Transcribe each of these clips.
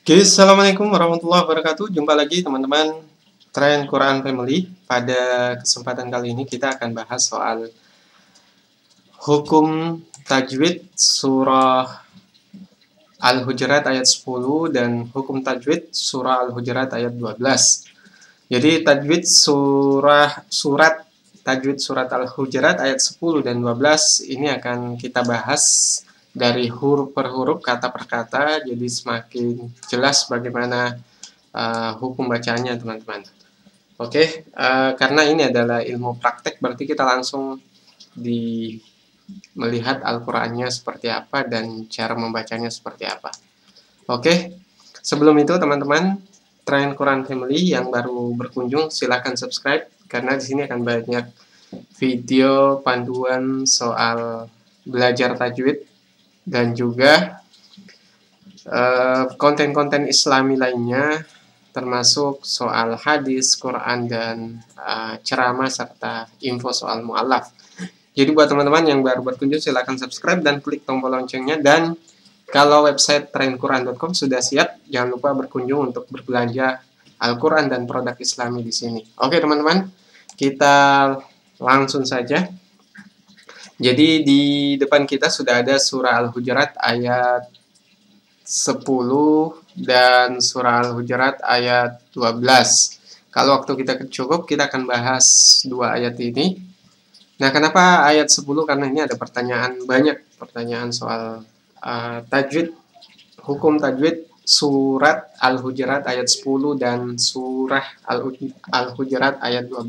Oke, assalamualaikum warahmatullahi wabarakatuh. Jumpa lagi teman-teman Tren Quran Family. Pada kesempatan kali ini kita akan bahas soal hukum tajwid surah Al-Hujurat ayat 10 dan hukum tajwid surah Al-Hujurat ayat 12. Jadi surat tajwid surat Al-Hujurat ayat 10 dan 12 ini akan kita bahas dari huruf per huruf, kata per kata, jadi semakin jelas bagaimana hukum bacanya, teman-teman. Oke, karena ini adalah ilmu praktek, berarti kita langsung melihat Al-Qur'annya seperti apa dan cara membacanya seperti apa. Oke, sebelum itu teman-teman Tren Quran Family yang baru berkunjung, silahkan subscribe karena di sini akan banyak video panduan soal belajar tajwid dan juga konten-konten Islami lainnya, termasuk soal hadis, Quran, dan ceramah serta info soal mu'alaf. Jadi buat teman-teman yang baru berkunjung silahkan subscribe dan klik tombol loncengnya. Dan kalau website trenquran.com sudah siap, jangan lupa berkunjung untuk berbelanja Al-Quran dan produk Islami di sini. Oke teman-teman, kita langsung saja. Jadi di depan kita sudah ada surah Al-Hujurat ayat 10 dan surah Al-Hujurat ayat 12. Kalau waktu kita cukup, kita akan bahas dua ayat ini. Nah, kenapa ayat 10? Karena ini ada banyak pertanyaan soal tajwid, hukum tajwid surat Al-Hujurat ayat 10 dan surah Al-Hujurat ayat 12.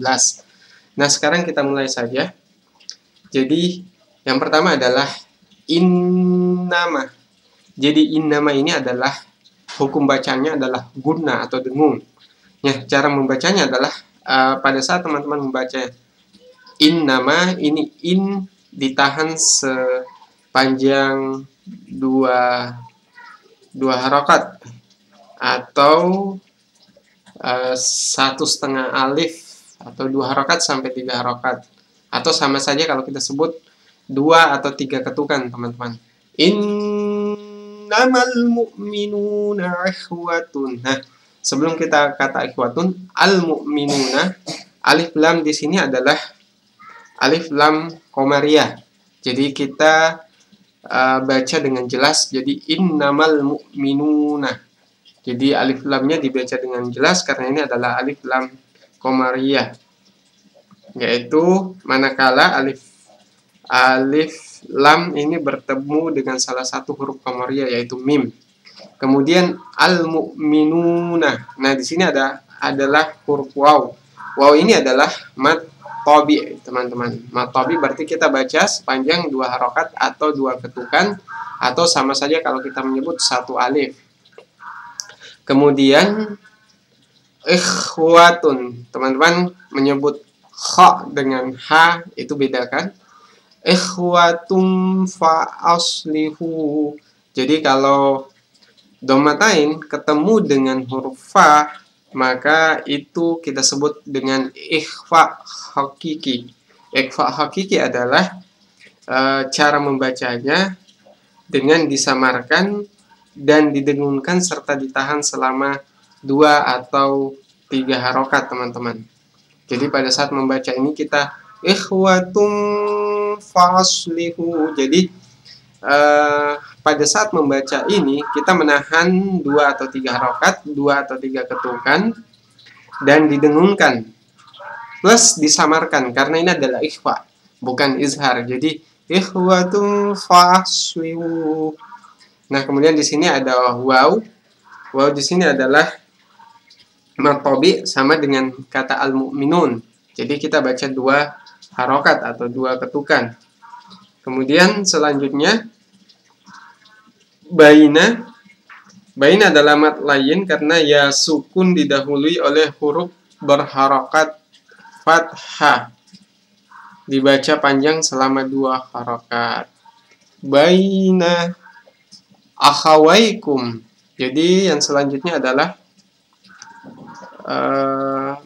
Nah, sekarang kita mulai saja. Jadi, yang pertama adalah innama. Jadi, innama ini adalah hukum bacanya adalah gunna atau dengung. Ya, cara membacanya adalah pada saat teman-teman membaca innama, ini in ditahan sepanjang dua harokat atau 1,5 alif atau 2 harokat sampai 3 harokat. Atau sama saja kalau kita sebut 2 atau 3 ketukan, teman-teman. Innamal mu'minuna ikhwatun. Nah, sebelum kita kata ikhwatun, al-mu'minuna, alif lam di sini adalah alif lam qamariyah. Jadi kita baca dengan jelas. Jadi innamal mu'minuna. Jadi alif lamnya dibaca dengan jelas karena ini adalah alif lam qamariyah. Yaitu manakala alif lam ini bertemu dengan salah satu huruf qamariyah yaitu mim. Kemudian al-mu'minuna. Nah, di sini adalah huruf waw. Waw ini adalah mad tabi, teman-teman. Mad tabi berarti kita baca sepanjang 2 harokat atau 2 ketukan, atau sama saja kalau kita menyebut 1 alif. Kemudian ikhwatun. Teman-teman menyebut kha dengan ha itu beda kan? Ikhwatum fa aslihu. Jadi kalau domatain ketemu dengan huruf fa, maka itu kita sebut dengan ikhfa hakiki. Ikhfa hakiki adalah cara membacanya dengan disamarkan dan didengungkan serta ditahan selama 2 atau 3 harokat, teman-teman. Jadi pada saat membaca ini kita ikhwatum faslihu. Jadi pada saat membaca ini kita menahan 2 atau 3 harokat, 2 atau 3 ketukan, dan didengungkan plus disamarkan karena ini adalah ikhfa bukan izhar. Jadi ikhwatum faslihu. Nah, kemudian di sini ada waw. Waw di sini adalah matobi sama dengan kata al-mu'minun. Jadi kita baca 2 harokat atau 2 ketukan. Kemudian selanjutnya baina. Baina adalah mat lain karena ya sukun didahului oleh huruf berharokat fathah. Dibaca panjang selama 2 harokat. Baina akhawaikum. Jadi yang selanjutnya adalah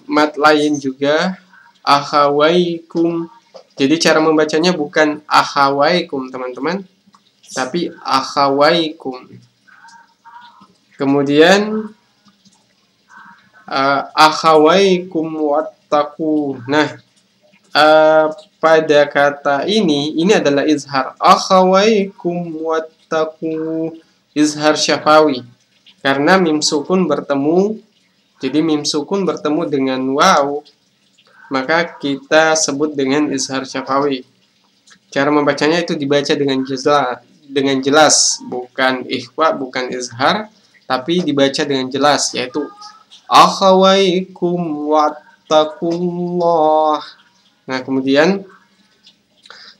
mat lain juga akhawaikum. Jadi cara membacanya bukan akhawaikum, teman-teman, tapi akhawaikum. Kemudian akhawaikum wattaqu. Nah, pada kata ini adalah izhar. Akhawaikum wattaqu, izhar syafawi. Karena mim sukun bertemu, jadi mim sukun bertemu dengan waw, maka kita sebut dengan izhar syafawi. Cara membacanya itu dibaca dengan jelas, bukan ikhwa, bukan izhar, tapi dibaca dengan jelas, yaitu akhawaikum wattaqullah. Nah, kemudian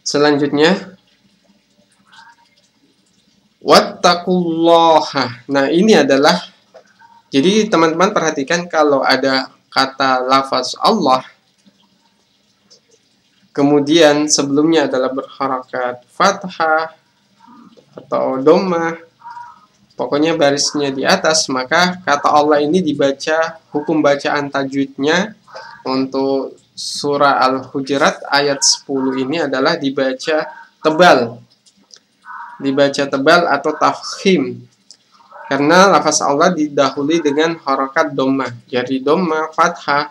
selanjutnya wattaqullaha. Nah, ini adalah, jadi teman-teman perhatikan kalau ada kata lafaz Allah, kemudian sebelumnya adalah berharakat fathah atau dhammah, pokoknya barisnya di atas, maka kata Allah ini dibaca, hukum bacaan tajwidnya untuk surah Al-Hujurat ayat 10 ini adalah dibaca tebal. Dibaca tebal atau tafkhim. Karena lafaz Allah didahului dengan harakat dhammah. Jadi dhammah, fathah,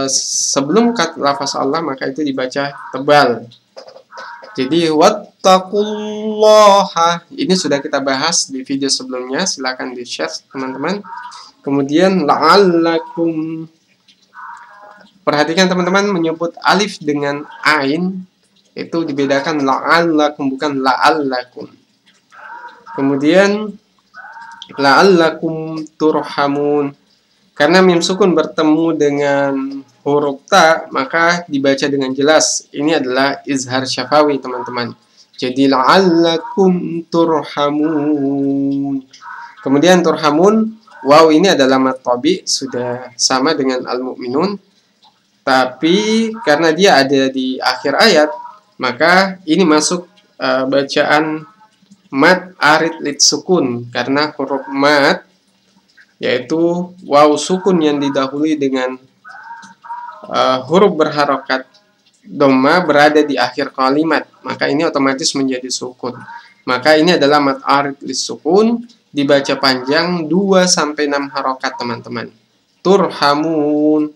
sebelum lafaz Allah maka itu dibaca tebal. Jadi wattaqullaha ini sudah kita bahas di video sebelumnya, silakan di-share teman-teman. Kemudian la'allakum, perhatikan teman-teman, menyebut alif dengan ain itu dibedakan, la'allakum bukan la'allakum. Kemudian la'allakum turhamun, karena mim sukun bertemu dengan huruf ta, maka dibaca dengan jelas. Ini adalah izhar syafawi, teman-teman. Jadi la'allakum turhamun. Kemudian turhamun, waw ini adalah mad tabi, sudah sama dengan al-mu'minun. Tapi karena dia ada di akhir ayat, maka ini masuk bacaan mad arid lid sukun, karena huruf mad yaitu waw sukun yang didahului dengan huruf berharokat dhamma berada di akhir kalimat, maka ini otomatis menjadi sukun. Maka ini adalah mad arid lid sukun, dibaca panjang 2-6 harokat, teman-teman. Turhamun.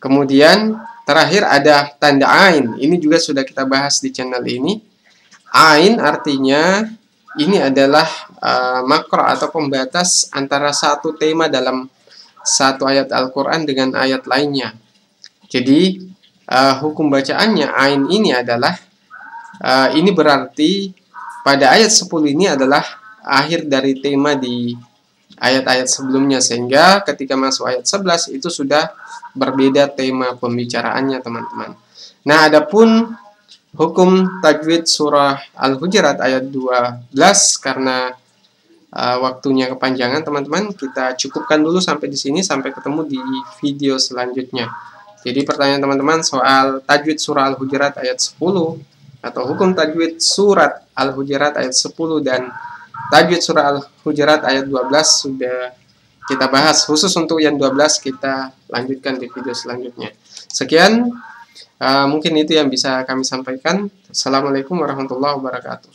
Kemudian terakhir ada tanda ain. Ini juga sudah kita bahas di channel ini. Ain artinya ini adalah makro atau pembatas antara satu tema dalam satu ayat Al-Quran dengan ayat lainnya. Jadi hukum bacaannya ain ini adalah ini berarti pada ayat 10 ini adalah akhir dari tema di ayat-ayat sebelumnya, sehingga ketika masuk ayat 11 itu sudah berbeda tema pembicaraannya, teman-teman. Nah, adapun hukum tajwid surah Al-Hujurat ayat 12, karena waktunya kepanjangan, teman-teman, kita cukupkan dulu sampai di sini, sampai ketemu di video selanjutnya. Jadi pertanyaan teman-teman soal tajwid surah Al-Hujurat ayat 10 atau hukum tajwid surat Al-Hujurat ayat 10 dan tajwid surah Al-Hujurat ayat 12 sudah kita bahas. Khusus untuk yang 12 kita lanjutkan di video selanjutnya. Sekian, mungkin itu yang bisa kami sampaikan. Assalamualaikum warahmatullahi wabarakatuh.